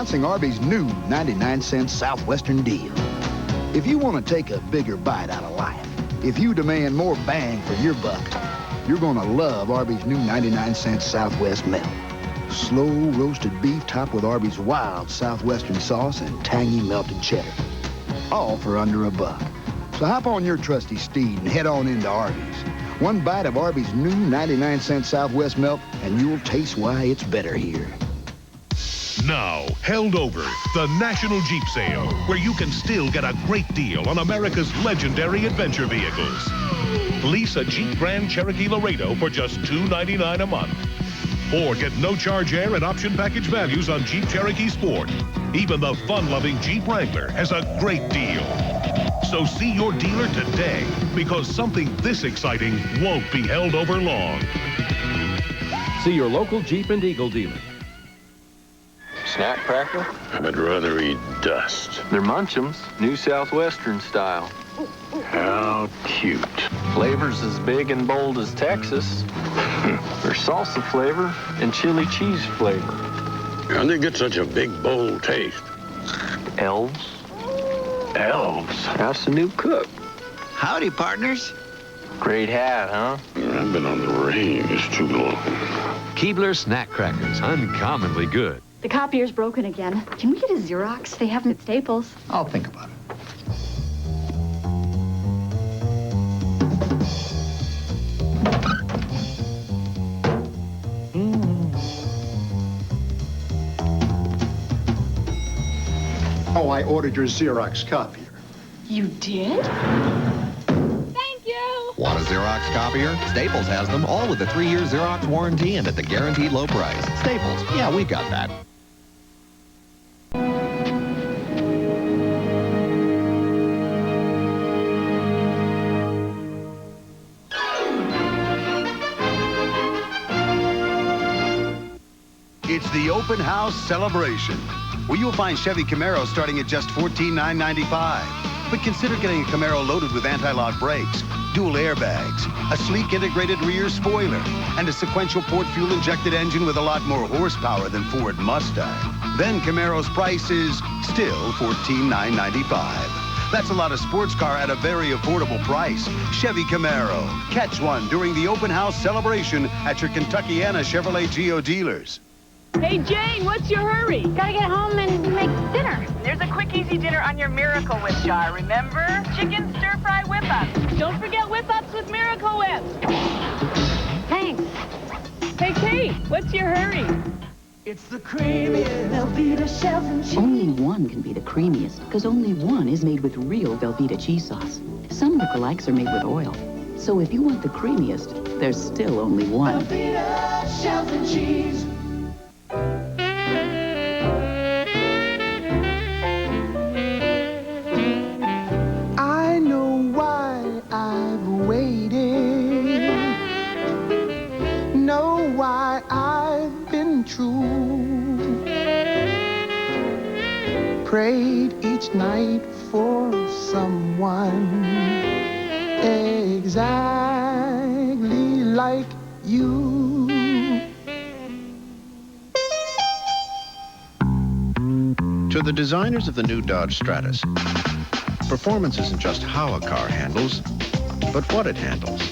Announcing Arby's new 99-cent Southwestern deal. If you want to take a bigger bite out of life, if you demand more bang for your buck, you're going to love Arby's new 99-cent Southwest Melt. Slow roasted beef topped with Arby's wild Southwestern sauce and tangy melted cheddar. All for under $1. So hop on your trusty steed and head on into Arby's. One bite of Arby's new 99-cent Southwest Melt, and you'll taste why it's better here. Now, held over, the National Jeep Sale, where you can still get a great deal on America's legendary adventure vehicles. Lease a Jeep Grand Cherokee Laredo for just $299 a month. Or get no charge air and option package values on Jeep Cherokee Sport. Even the fun-loving Jeep Wrangler has a great deal. So see your dealer today, because something this exciting won't be held over long. See your local Jeep and Eagle dealer. Snack cracker? I'd rather eat dust. They're Munch'ems, new Southwestern style. How cute. Flavors as big and bold as Texas. There's salsa flavor and chili cheese flavor. How'd they get such a big, bold taste? Elves. Elves? That's the new cook. Howdy, partners. Great hat, huh? I've been on the range too long. Keebler Snack Crackers, uncommonly good. The copier's broken again. Can we get a Xerox? They have them at Staples. I'll think about it. Oh, I ordered your Xerox copier. You did? Thank you. Want a Xerox copier? Staples has them, all with a 3-year Xerox warranty and at the guaranteed low price. Staples, yeah, we got that. It's the open house celebration, where you'll find Chevy Camaro starting at just $14,995. But consider getting a Camaro loaded with anti-lock brakes, dual airbags, a sleek integrated rear spoiler, and a sequential port fuel-injected engine with a lot more horsepower than Ford Mustang. Then Camaro's price is still $14,995. That's a lot of sports car at a very affordable price. Chevy Camaro. Catch one during the open house celebration at your Kentuckiana Chevrolet Geo dealers. Hey, Jane, what's your hurry? Gotta get home and make dinner. There's a quick, easy dinner on your Miracle Whip jar, remember? Chicken stir-fry whip-ups. Don't forget whip-ups with Miracle Whip. Thanks. Hey, Kate, what's your hurry? It's the creamiest Velveeta shells and cheese. Only one can be the creamiest, because only one is made with real Velveeta cheese sauce. Some lookalikes are made with oil. So if you want the creamiest, there's still only one. Velveeta shells and cheese. I know why I've waited. Know why I've been true. Prayed each night for someone exactly like you. To the designers of the new Dodge Stratus, performance isn't just how a car handles, but what it handles.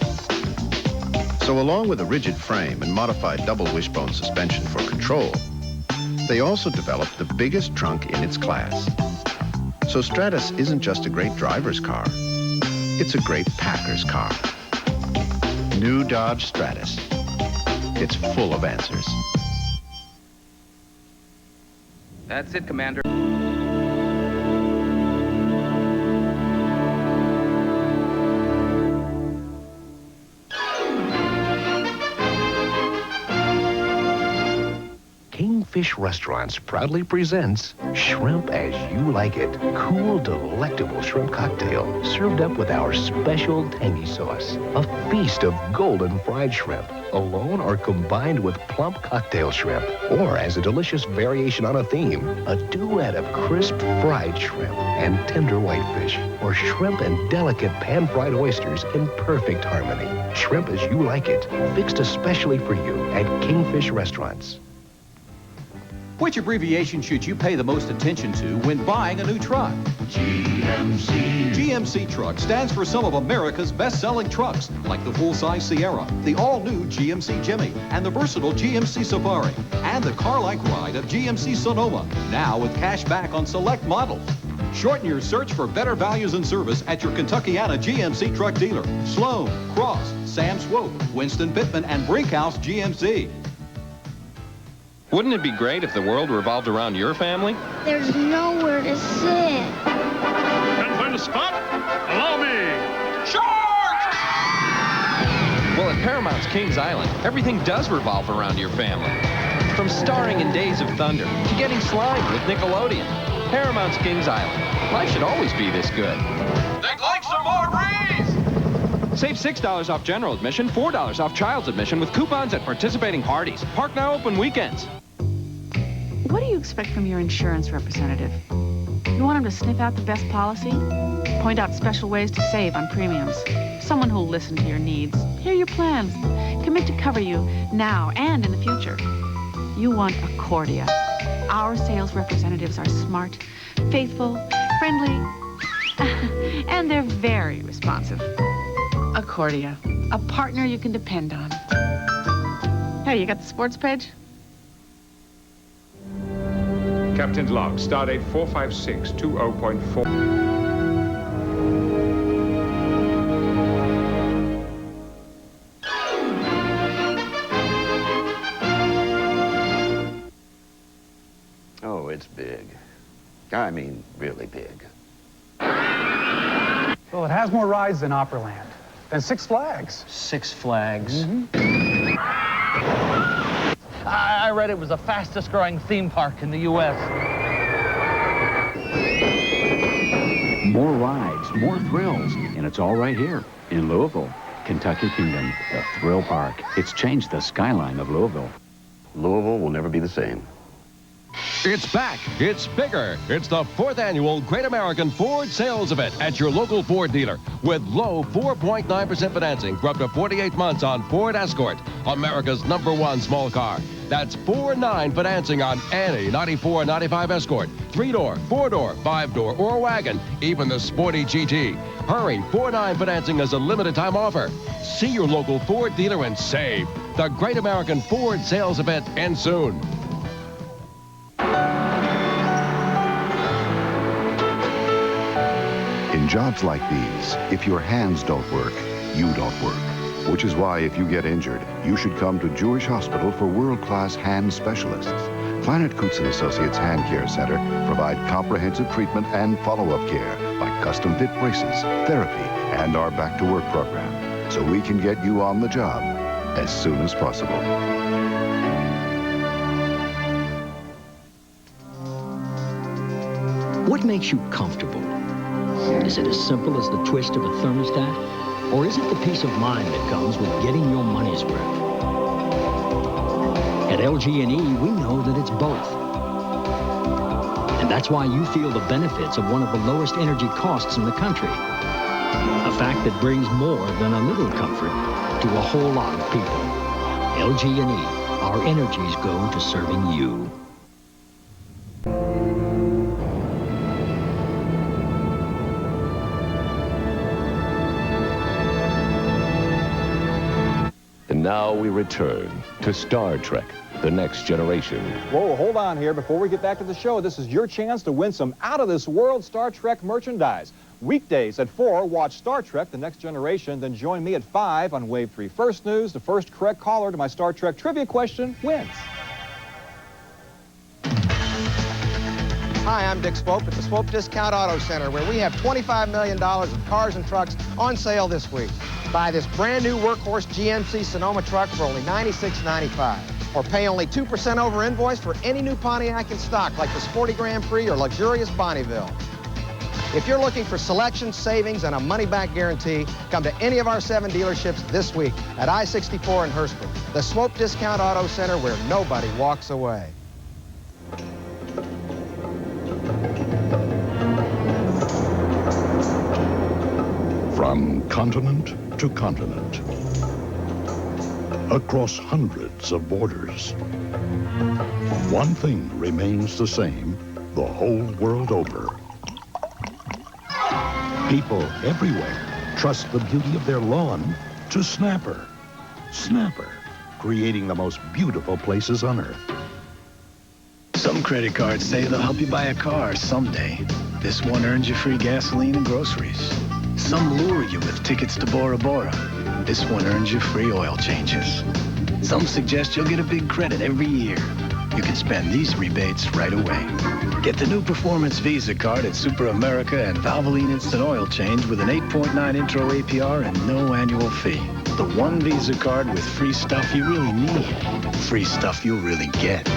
So along with a rigid frame and modified double wishbone suspension for control, they also developed the biggest trunk in its class. So Stratus isn't just a great driver's car, it's a great packer's car. New Dodge Stratus. It's full of answers. That's it, Commander. Kingfish Restaurants proudly presents Shrimp as You Like It. Cool, delectable shrimp cocktail served up with our special tangy sauce. A feast of golden fried shrimp, alone or combined with plump cocktail shrimp. Or as a delicious variation on a theme, a duet of crisp fried shrimp and tender whitefish. Or shrimp and delicate pan-fried oysters in perfect harmony. Shrimp as You Like It, fixed especially for you at Kingfish Restaurants. Which abbreviation should you pay the most attention to when buying a new truck? GMC. GMC Truck stands for some of America's best-selling trucks, like the full-size Sierra, the all-new GMC Jimmy, and the versatile GMC Safari, and the car-like ride of GMC Sonoma, now with cash back on select models. Shorten your search for better values and service at your Kentuckiana GMC truck dealer. Sloan, Cross, Sam Swope, Winston Pittman, and Brinkhouse GMC. Wouldn't it be great if the world revolved around your family? There's nowhere to sit. Can't find a spot? Allow me. Charge! Well, at Paramount's Kings Island, everything does revolve around your family. From starring in Days of Thunder to getting slimed with Nickelodeon. Paramount's Kings Island. Life should always be this good. They'd like some more breeze! Save $6 off general admission, $4 off child's admission with coupons at participating parties. Park now open weekends. What do you expect from your insurance representative? You want him to sniff out the best policy? Point out special ways to save on premiums? Someone who'll listen to your needs, hear your plans, commit to cover you now and in the future. You want Accordia. Our sales representatives are smart, faithful, friendly, and they're very responsive. Accordia, a partner you can depend on. Hey, you got the sports page? Captain's log, stardate 45620.4. Oh, it's big. I mean, really big. Well, it has more rides than Opryland, than Six Flags. Six Flags? I read it was the fastest growing theme park in the U.S. More rides, more thrills, and it's all right here in Louisville. Kentucky Kingdom, the thrill park. It's changed the skyline of Louisville. Louisville will never be the same. It's back. It's bigger. It's the 4th annual Great American Ford Sales Event at your local Ford dealer with low 4.9% financing for up to 48 months on Ford Escort, America's #1 small car. That's 4.9 financing on any 94 and 95 Escort, 3-door, 4-door, 5-door, or wagon, even the sporty GT. Hurry, 4.9 financing is a limited time offer. See your local Ford dealer and save. The Great American Ford Sales Event ends soon. In jobs like these, if your hands don't work, you don't work. Which is why if you get injured, you should come to Jewish Hospital for world-class hand specialists. Planet Coots & Associates Hand Care Center provide comprehensive treatment and follow-up care like custom-fit braces, therapy, and our back-to-work program, so we can get you on the job as soon as possible. What makes you comfortable? Is it as simple as the twist of a thermostat? Or is it the peace of mind that comes with getting your money's worth? At LG&E, we know that it's both. And that's why you feel the benefits of one of the lowest energy costs in the country. A fact that brings more than a little comfort to a whole lot of people. LG&E, our energies go to serving you. Now we return to Star Trek, The Next Generation. Whoa, hold on here. Before we get back to the show, this is your chance to win some out-of-this-world Star Trek merchandise. Weekdays at 4, watch Star Trek, The Next Generation, then join me at 5 on Wave 3 First News. The first correct caller to my Star Trek trivia question wins. Hi, I'm Dick Swope at the Swope Discount Auto Center, where we have $25 million of cars and trucks on sale this week. Buy this brand new workhorse GMC Sonoma truck for only $96.95. Or pay only 2% over invoice for any new Pontiac in stock, like the Sporty Grand Prix or luxurious Bonneville. If you're looking for selection, savings, and a money-back guarantee, come to any of our 7 dealerships this week at I-64 in Hurstwood, the Swope Discount Auto Center, where nobody walks away. From continent to continent, across hundreds of borders. One thing remains the same the whole world over. People everywhere trust the beauty of their lawn to Snapper. Snapper, creating the most beautiful places on earth. Some credit cards say they'll help you buy a car someday. This one earns you free gasoline and groceries. Some lure you with tickets to Bora Bora. This one earns you free oil changes. Some suggest you'll get a big credit every year. You can spend these rebates right away. Get the new Performance Visa card at Super America and Valvoline Instant Oil Change with an 8.9 intro APR and no annual fee. The one Visa card with free stuff you really need. Free stuff you'll really get.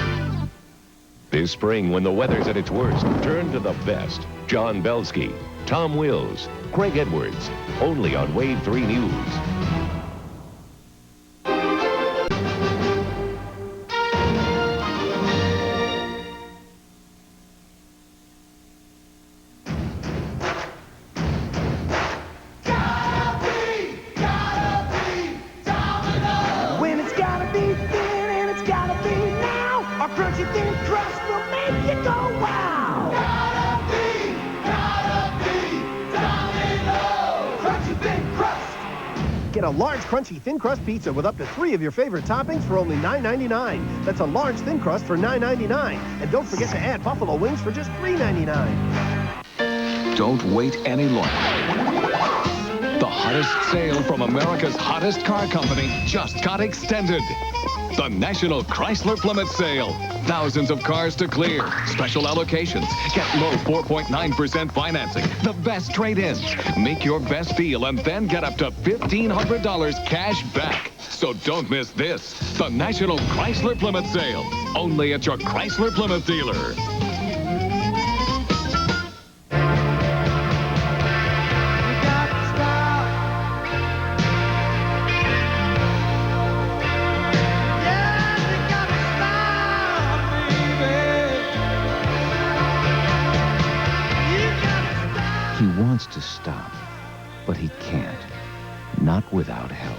This spring, when the weather's at its worst, turn to the best. John Belsky, Tom Wills, Greg Edwards, only on Wave 3 News. When it's gotta be thin and it's gotta be now, our crunchy thin crust will make you go wow. Gotta be Domino's. Crunchy thin crust. Get a large crunchy thin crust pizza with up to 3 of your favorite toppings for only $9.99. That's a large thin crust for $9.99. And don't forget to add buffalo wings for just $3.99. Don't wait any longer. The hottest sale from America's hottest car company just got extended. The National Chrysler Plymouth Sale. Thousands of cars to clear. Special allocations. Get low 4.9% financing. The best trade-ins. Make your best deal and then get up to $1,500 cash back. So don't miss this. The National Chrysler Plymouth Sale. Only at your Chrysler Plymouth dealer. He wants to stop, but he can't. Not without help.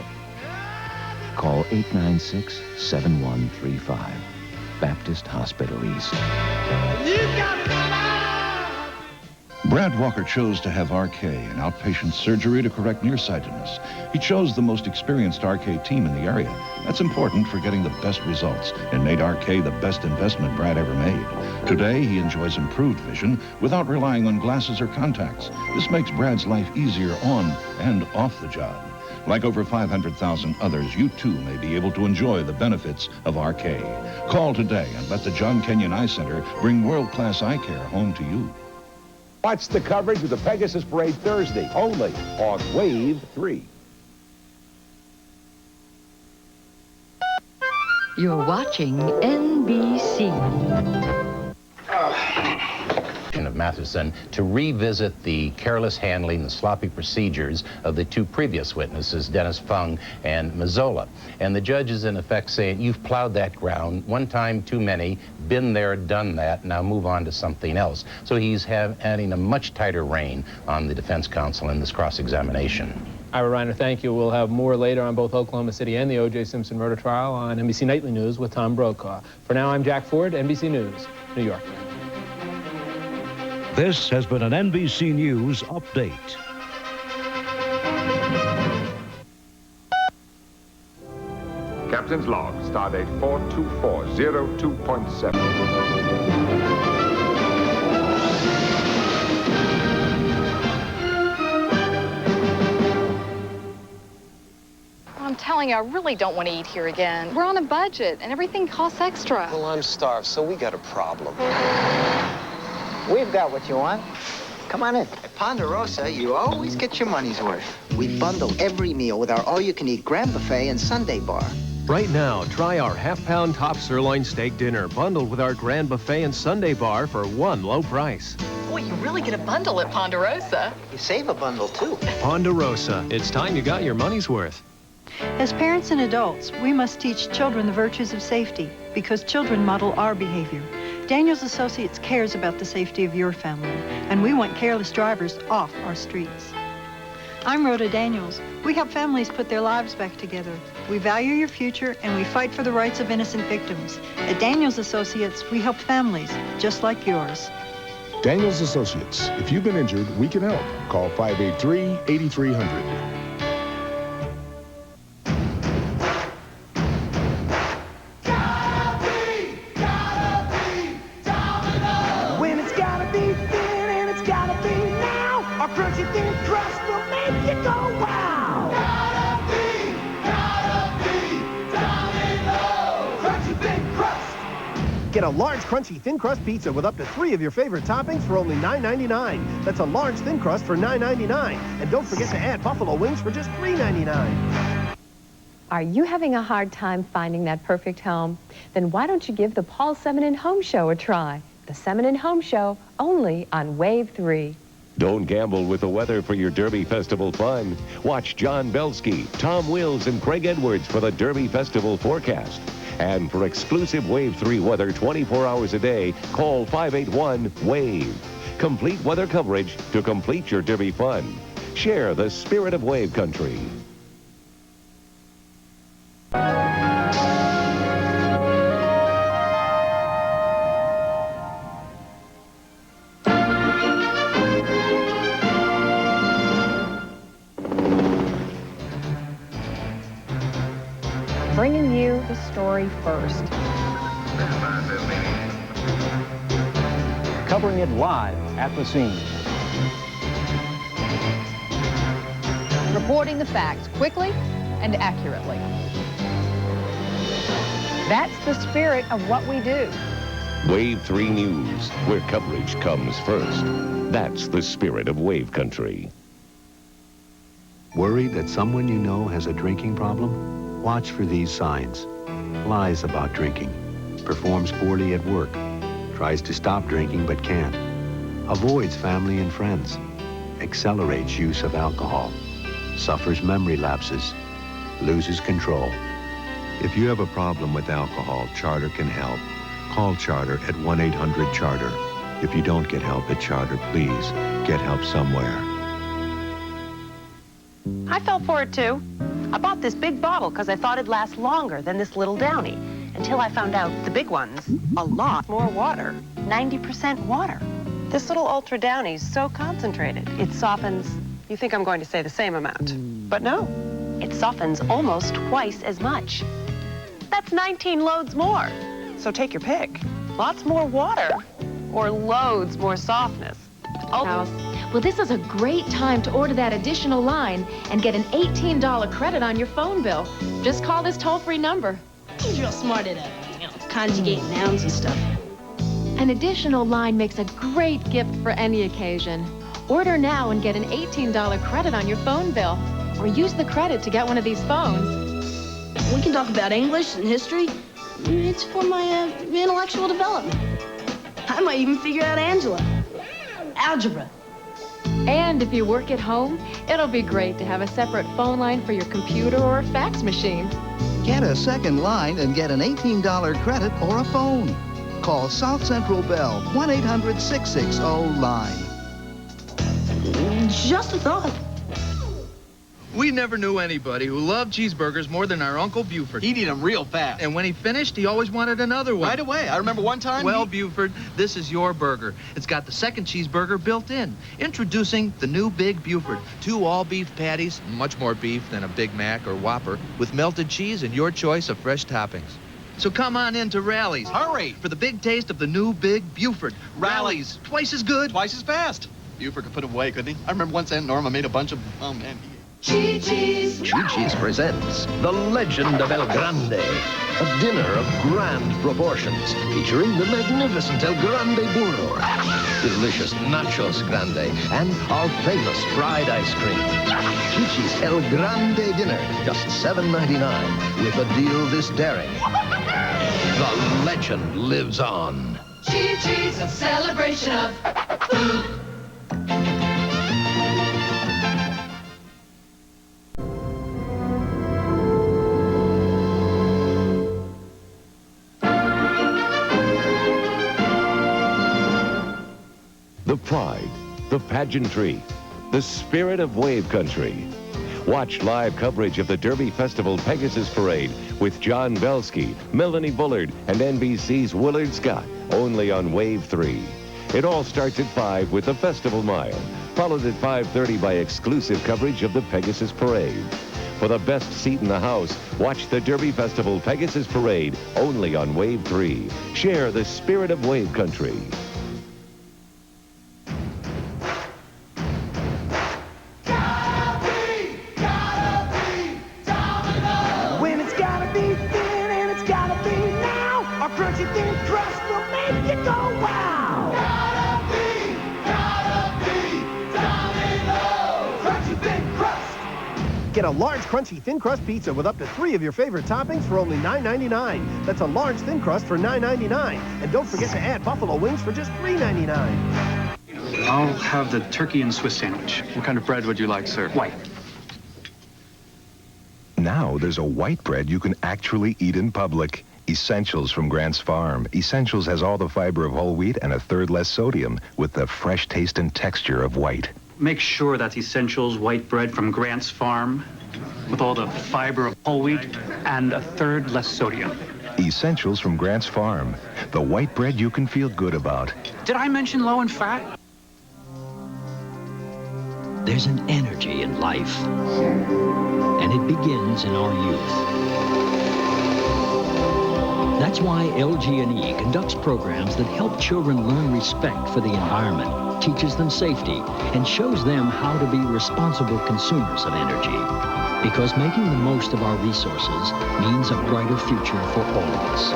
Call 896-7135. Baptist Hospital East. Brad Walker chose to have RK, an outpatient surgery to correct nearsightedness. He chose the most experienced RK team in the area. That's important for getting the best results and made RK the best investment Brad ever made. Today, he enjoys improved vision without relying on glasses or contacts. This makes Brad's life easier on and off the job. Like over 500,000 others, you too may be able to enjoy the benefits of RK. Call today and let the John Kenyon Eye Center bring world-class eye care home to you. Watch the coverage of the Pegasus Parade Thursday, only on Wave 3. You're watching NBC. Of Matheson to revisit the careless handling and sloppy procedures of the 2 previous witnesses, Dennis Fung and Mazzola. And the judge is in effect saying, you've plowed that ground one time too many, been there, done that, now move on to something else. So he's adding a much tighter rein on the defense counsel in this cross-examination. Ira Reiner, thank you. We'll have more later on both Oklahoma City and the O.J. Simpson murder trial on NBC Nightly News with Tom Brokaw. For now, I'm Jack Ford, NBC News, New York. This has been an NBC News update. Captain's log, stardate 42402.7. I'm telling you, I really don't want to eat here again. We're on a budget, and everything costs extra. Well, I'm starved, so we got a problem. We've got what you want. Come on in. At Ponderosa, you always get your money's worth. We bundle every meal with our all-you-can-eat Grand Buffet and Sundae Bar. Right now, try our half-pound top sirloin steak dinner bundled with our Grand Buffet and Sundae Bar for one low price. Boy, you really get a bundle at Ponderosa. You save a bundle, too. Ponderosa. It's time you got your money's worth. As parents and adults, we must teach children the virtues of safety because children model our behavior. Daniels Associates cares about the safety of your family, and we want careless drivers off our streets. I'm Rhoda Daniels. We help families put their lives back together. We value your future, and we fight for the rights of innocent victims. At Daniels Associates, we help families just like yours. Daniels Associates. If you've been injured, we can help. Call 583-8300. When it's gotta be thin and it's gotta be now, our crunchy thin crust will make you go wow. Gotta be Domino's. Crunchy thin crust. Get a large crunchy thin crust pizza with up to 3 of your favorite toppings for only $9.99. That's a large thin crust for $9.99. And don't forget to add buffalo wings for just $3.99. Are you having a hard time finding that perfect home? Then why don't you give the Paul Semenin Home Show a try? The Semenin Home Show, only on Wave 3. Don't gamble with the weather for your Derby Festival fun. Watch John Belsky, Tom Wills, and Craig Edwards for the Derby Festival forecast. And for exclusive Wave 3 weather 24 hours a day, call 581-WAVE. Complete weather coverage to complete your Derby fun. Share the spirit of Wave Country. Bringing you the story first. Covering it live at the scene. Reporting the facts quickly and accurately. That's the spirit of what we do. Wave 3 News, where coverage comes first. That's the spirit of Wave Country. Worried that someone you know has a drinking problem? Watch for these signs. Lies about drinking. Performs poorly at work. Tries to stop drinking but can't. Avoids family and friends. Accelerates use of alcohol. Suffers memory lapses. Loses control. If you have a problem with alcohol, Charter can help. Call Charter at 1-800-CHARTER. If you don't get help at Charter, please get help somewhere. I fell for it too. I bought this big bottle because I thought it'd last longer than this little Downy, until I found out the big one's a lot more water, 90% water. This little Ultra Downy's so concentrated, it softens, you think I'm going to say the same amount, but no, it softens almost twice as much. That's 19 loads more. So take your pick. Lots more water or loads more softness. Well, this is a great time to order that additional line and get an $18 credit on your phone bill. Just call this toll-free number. He's real smart at conjugating nouns and stuff. An additional line makes a great gift for any occasion. Order now and get an $18 credit on your phone bill. Or use the credit to get one of these phones. We can talk about English and history. It's for my intellectual development. I might even figure out algebra. And if you work at home, it'll be great to have a separate phone line for your computer or fax machine. Get a second line and get an $18 credit or a phone. Call South Central Bell, 1-800-660-LINE. Just a thought. We never knew anybody who loved cheeseburgers more than our Uncle Buford. He'd eat them real fast. And when he finished, he always wanted another one. Right away. I remember one time. Well, Buford, this is your burger. It's got the second cheeseburger built in. Introducing the new Big Buford. 2 all-beef patties, much more beef than a Big Mac or Whopper, with melted cheese and your choice of fresh toppings. So come on in to Rally's. Hurry! For the big taste of the new Big Buford. Rally's. Twice as good. Twice as fast. Buford could put them away, couldn't he? I remember once Aunt Norma made a bunch of, oh man. Chi-Chi's presents The Legend of El Grande, a dinner of grand proportions featuring the magnificent El Grande Burro, delicious Nachos Grande, and our famous fried ice cream. Chi-Chi's El Grande dinner, just $7.99, with a deal this daring. The legend lives on. Chi-Chi's, a celebration of food. The pride, the pageantry, the spirit of wave country. Watch live coverage of the Derby Festival Pegasus Parade with John Belsky, Melanie Bullard, and NBC's Willard Scott, only on Wave 3. It all starts at 5 with the Festival Mile, followed at 5:30 by exclusive coverage of the Pegasus Parade. For the best seat in the house, watch the Derby Festival Pegasus Parade, only on Wave 3. Share the spirit of wave country. When it's gotta be thin and it's gotta be now, our crunchy thin crust will make you go wow. Gotta be Domino's. Crunchy thin crust. Get a large crunchy thin crust pizza with up to 3 of your favorite toppings for only $9.99. That's a large thin crust for $9.99. And don't forget to add buffalo wings for just $3.99. I'll have the turkey and Swiss sandwich. What kind of bread would you like, sir? White. Now there's a white bread you can actually eat in public. Essentials from Grant's Farm. Essentials has all the fiber of whole wheat and a third less sodium with the fresh taste and texture of white. Make sure that's Essentials white bread from Grant's Farm with all the fiber of whole wheat and a third less sodium. Essentials from Grant's Farm. The white bread you can feel good about. Did I mention low in fat? There's an energy in life, and it begins in our youth. That's why LG&E conducts programs that help children learn respect for the environment, teaches them safety, and shows them how to be responsible consumers of energy. Because making the most of our resources means a brighter future for all of us.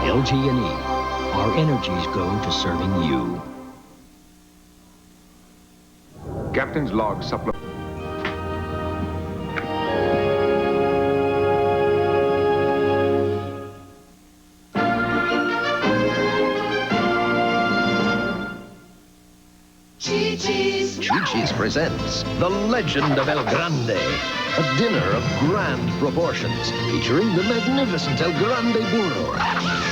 LG&E, our energies go to serving you. Captain's log supplement. Chi-Chi's presents The Legend of El Grande, a dinner of grand proportions featuring the magnificent El Grande Burro,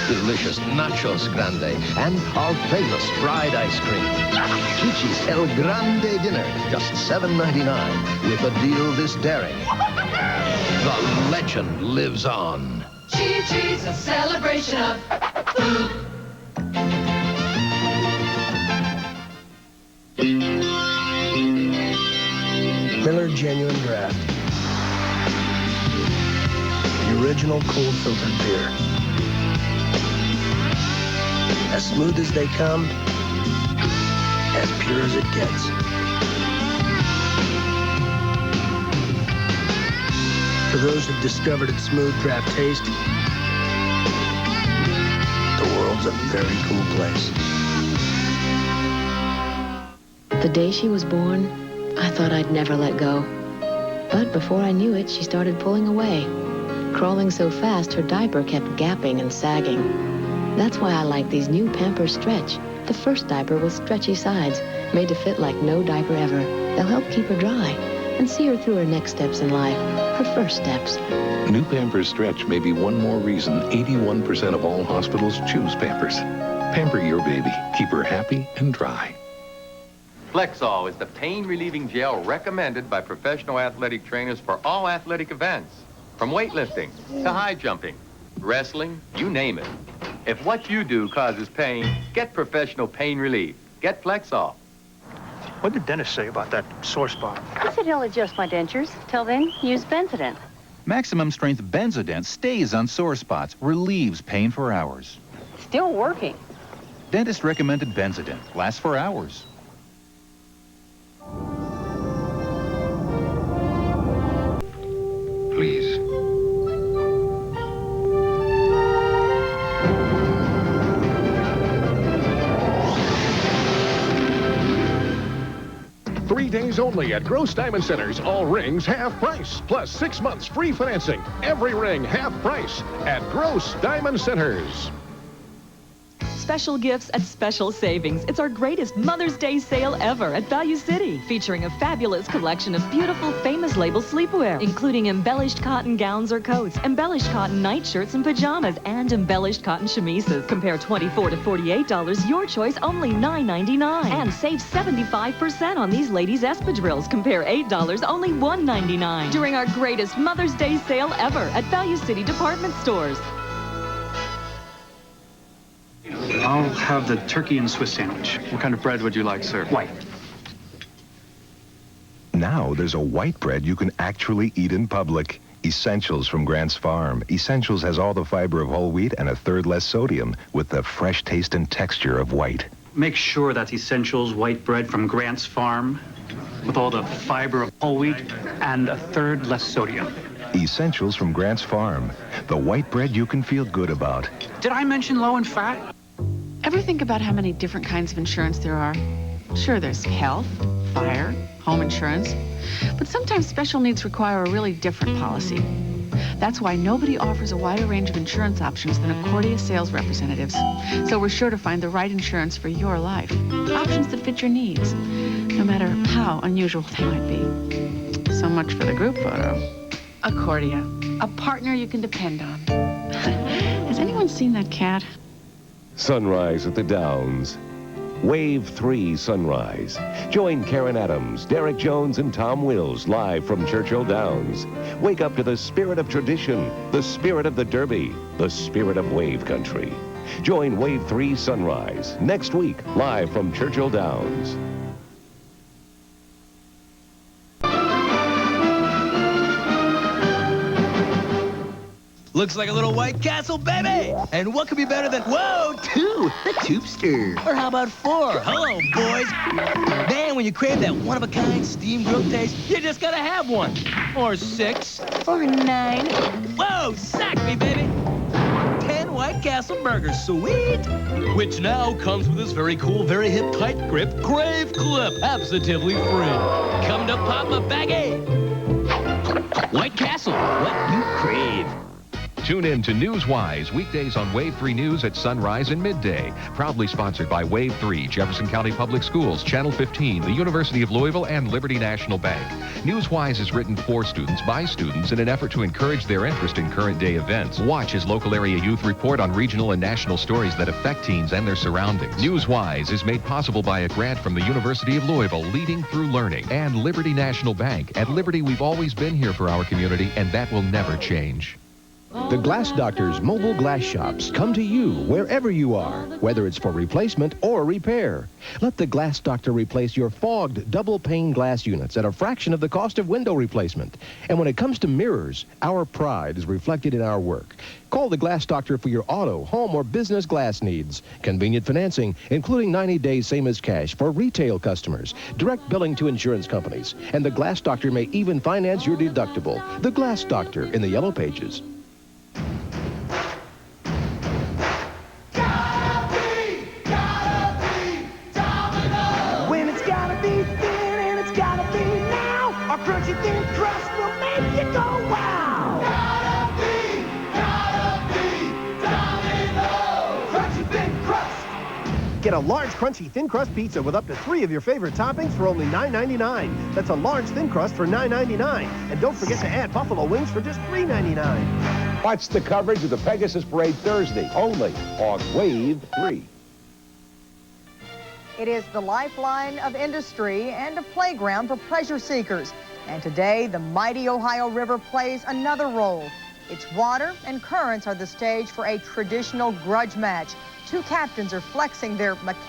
delicious nachos grande, and our famous fried ice cream. Chi-Chi's El Grande dinner, just $7.99, with a deal this daring. The legend lives on. Chi-Chi's, a celebration of food. Miller Genuine Draft. The original cold filtered beer. As smooth as they come, as pure as it gets. For those who've discovered its smooth draft taste, the world's a very cool place. The day she was born, I thought I'd never let go. But before I knew it, she started pulling away. Crawling so fast, her diaper kept gapping and sagging. That's why I like these new Pampers Stretch. The first diaper with stretchy sides, made to fit like no diaper ever. They'll help keep her dry and see her through her next steps in life, her first steps. New Pampers Stretch may be one more reason 81% of all hospitals choose Pampers. Pamper your baby. Keep her happy and dry. Flexall is the pain-relieving gel recommended by professional athletic trainers for all athletic events, from weightlifting to high jumping, wrestling, you name it. If what you do causes pain, get professional pain relief. Get Flexall. What did the dentist say about that sore spot? I said he'll adjust my dentures. Till then, use Benzodent. Maximum strength Benzodent stays on sore spots, relieves pain for hours. Still working. Dentist recommended Benzodent. Lasts for hours. Please. Three days only at Gross Diamond Centers. All rings half price, plus 6 months free financing. Every ring half price at Gross Diamond Centers. special gifts at special savings. It's our greatest Mother's Day sale ever at Value City, featuring a fabulous collection of beautiful famous label sleepwear, including embellished cotton gowns or coats, embellished cotton nightshirts and pajamas, and embellished cotton chemises. Compare $24 to $48, your choice only $9.99. And save 75% on these ladies' espadrilles. Compare $8, only $1.99. During our greatest Mother's Day sale ever at Value City department stores. I'll have the turkey and Swiss sandwich. What kind of bread would you like, sir? White. Now there's a white bread you can actually eat in public. Essentials from Grant's Farm. Essentials has all the fiber of whole wheat and a third less sodium with the fresh taste and texture of white. Make sure that's Essentials white bread from Grant's Farm with all the fiber of whole wheat and a third less sodium. Essentials from Grant's Farm. The white bread you can feel good about. Did I mention low in fat? Ever think about how many different kinds of insurance there are? Sure, there's health, fire, home insurance, but sometimes special needs require a really different policy. That's why nobody offers a wider range of insurance options than Accordia sales representatives. So we're sure to find the right insurance for your life. Options that fit your needs, no matter how unusual they might be. So much for the group photo. Accordia, a partner you can depend on. Has anyone seen that cat? Sunrise at the Downs. Wave 3 Sunrise. Join Karen Adams, Derek Jones, and Tom Wills live from Churchill Downs. Wake up to the spirit of tradition, the spirit of the Derby, the spirit of wave country. Join Wave 3 Sunrise next week live from Churchill Downs. Looks like a little White Castle, baby! And what could be better than, whoa, 2, the Toopster. Or how about 4? Hello, boys. Man, when you crave that one-of-a-kind steamed grilled taste, you just gotta have one. Or 6. Or 9. Whoa, sack me, baby! 10 White Castle burgers, sweet! Which now comes with this very cool, very hip, tight grip Crave Clip, absolutely free. Come to Papa Baggy! White Castle, what you crave. Tune in to Newswise, weekdays on Wave 3 News at sunrise and midday. Proudly sponsored by Wave 3, Jefferson County Public Schools, Channel 15, the University of Louisville, and Liberty National Bank. Newswise is written for students by students in an effort to encourage their interest in current day events. Watch as local area youth report on regional and national stories that affect teens and their surroundings. Newswise is made possible by a grant from the University of Louisville, Leading Through Learning, and Liberty National Bank. At Liberty, we've always been here for our community, and that will never change. The Glass Doctor's mobile glass shops come to you wherever you are, whether it's for replacement or repair. Let the Glass Doctor replace your fogged double-pane glass units at a fraction of the cost of window replacement. And when it comes to mirrors, our pride is reflected in our work. Call the Glass Doctor for your auto, home, or business glass needs. Convenient financing, including 90 days same as cash for retail customers, direct billing to insurance companies, and the Glass Doctor may even finance your deductible. The Glass Doctor in the Yellow Pages. Crunchy thin crust will make you go wow. Gotta be Domino's. Crunchy thin crust. Get a large crunchy thin crust pizza with up to 3 of your favorite toppings for only $9.99. That's a large thin crust for $9.99. And don't forget to add buffalo wings for just $3.99. Watch the coverage of the Pegasus Parade Thursday, only on Wave 3. It is the lifeline of industry and a playground for pleasure seekers. And today, the mighty Ohio River plays another role. Its water and currents are the stage for a traditional grudge match. 2 captains are flexing their mechanical